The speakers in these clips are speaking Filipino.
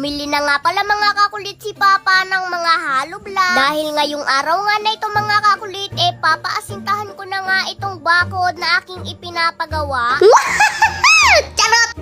Bumili na nga pala mga kakulit si Papa ng mga hollow block. Dahil ngayong araw nga na ito mga kakulit, papaasintahan ko na nga itong bakod na aking ipinapagawa. Charot!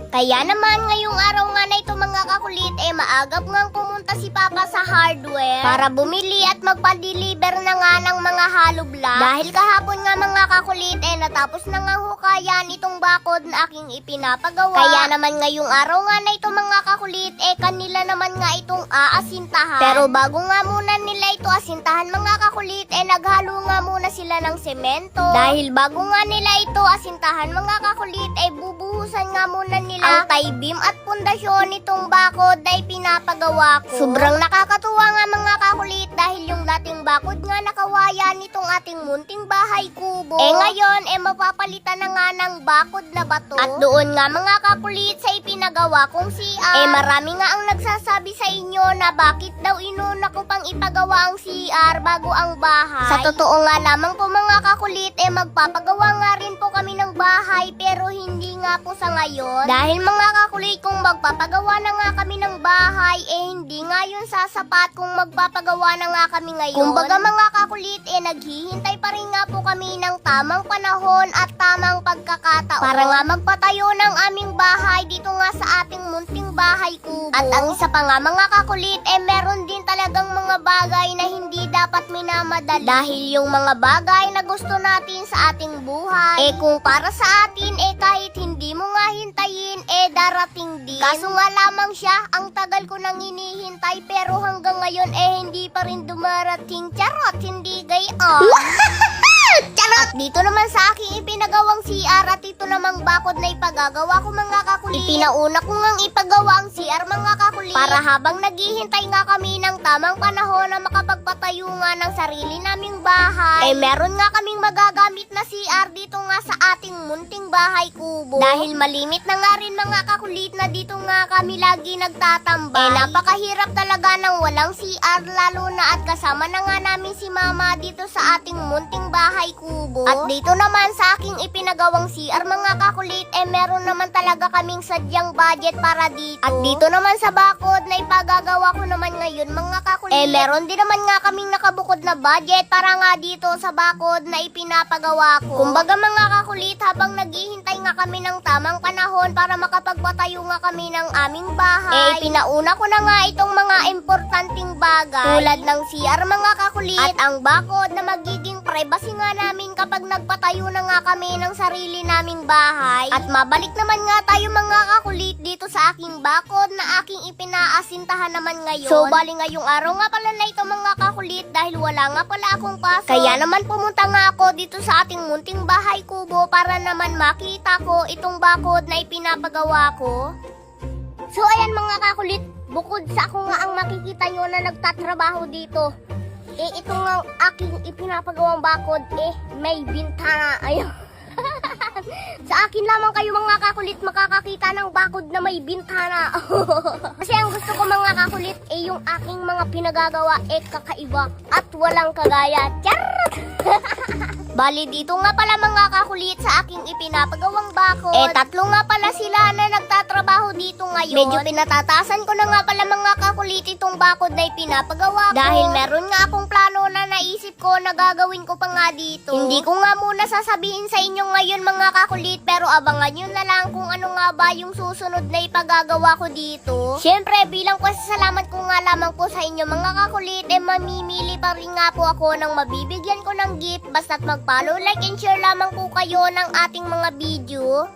Kaya naman ngayong araw nga na ito mga kakulit, maagap ngang pumunta si Papa sa hardware para bumili at magpa-deliver na nga ng mga hollow block. Dahil kahapon nga mga kakulit, natapos na nga hukayan itong bakod na aking ipinapagawa. Kaya naman ngayong araw nga na ito mga kakulit, kanila naman nga itong aasintahan. Pero bago nga muna nila ito asintahan mga kakulit, naghalo nga muna sila ng semento. Dahil bago nga nila ito asintahan mga kakulit, bubuhusan nga muna nila ang tie beam at pundasyon nitong bakod na ipinapagawa ko. Sobrang nakakatuwa nga mga kakulit dahil yung dating bakod nga nakawaya nitong ating munting bahay kubo. Ngayon, mapapalitan na nga ng bakod na bato. At doon nga mga kakulit sa ipinagawa kong CR, marami nga ang nagsasabi sa inyo na bakit daw inuna ko pang ipagawa ang CR bago ang bahay. Sa totoo nga lamang po mga kakulit, magpapagawa nga rin po kami ng bahay pero hindi nga po sa ngayon. Dahil mga kakulit, kung magpapagawa na nga kami ng bahay, hindi nga yun sasapat kung magpapagawa na nga kami ngayon. Kumbaga mga kakulit, naghihintay pa rin nga po kami ng tamang panahon at tamang pagkakataon para nga magpatayo ng aming bahay dito nga sa ating munting bahay kubo. At ang isa pa nga mga kakulit, meron din talagang mga bagay na hindi dapat minamadali. Dahil yung mga bagay na gusto natin sa ating buhay, kung para sa atin, kahit hindi mo nga hintayin, darating din. Kaso nga lamang siya, ang tagal ko nang hinihintay pero hanggang ngayon, hindi pa rin dumarating. Charot, hindi gayon. Charot! At dito naman sa aking ipinagawang CR at ito namang bakod na ipagagawa ko mga kakulit. Ipinauna ko ngang ipagawa ang CR mga kakulit para habang naghihintay nga kami ng tamang panahon na makapagpatayo nga ng sarili naming bahay, meron nga kaming magagamit na CR dito nga sa ating munting bahay kubo. Dahil malimit na nga rin mga kakulit na dito nga kami lagi nagtatambay. Napakahirap talaga ng walang CR lalo na at kasama na nga namin si Mama dito sa ating munting bahay kubo. At dito naman sa aking ipinagawang CR mga kakulit, meron naman talaga kaming sadyang budget para dito. At dito naman sa bakod na ipagagawa ko naman ngayon mga kakulit, meron din naman nga kaming nakabukod na budget para nga dito sa bakod na ipinapagawa ko. Kumbaga mga kakulit, habang naghihintay nga kami ng tamang panahon para makapagpatayo nga kami ng aming bahay, pinauna ko na nga itong mga importanteng bagay tulad ng CR mga kakulit at ang bakod na magiging privacy nga namin kapag nagpatayo na nga kami ng sarili naming bahay. At mabalik naman nga tayo mga kakulit dito sa aking bakod na aking ipinaasintahan naman ngayon. So bali ngayong araw nga pala na ito mga kakulit dahil wala nga pala akong pasok. Kaya naman pumunta nga ako dito sa ating munting bahay kubo para naman makita ko itong bakod na ipinapagawa ko. So ayan mga kakulit, bukod sa ako nga ang makikita nyo na nagtatrabaho dito, ito nga aking ipinapagawang bakod, may bintana. Ayun. Sa akin lamang kayo mga kakulit makakakita ng bakod na may bintana. Kasi ang gusto ko mga kakulit, yung aking mga pinagagawa, kakaiba at walang kagaya. Charot! Bali dito nga pala mga kakulit sa aking ipinapagawang bakod, tatlo nga pala sila na nagtatrabaho dito ngayon. Medyo pinatatasan ko na nga pala mga kakulit itong bakod na ipinapagawa ko. Dahil meron nga akong plano na naisip ko na gagawin ko pa nga dito. Hindi ko nga muna sasabihin sa inyo ngayon mga kakulit, pero abangan nyo na lang kung ano nga ba yung susunod na ipagagawa ko dito. Siyempre bilang pasasalamat ko nga lamang po sa inyo mga kakulit, mamimili pa rin nga po ako ng mabibigyan ko ng gift basta't mag-follow, like and share lamang po kayo ng ating mga video.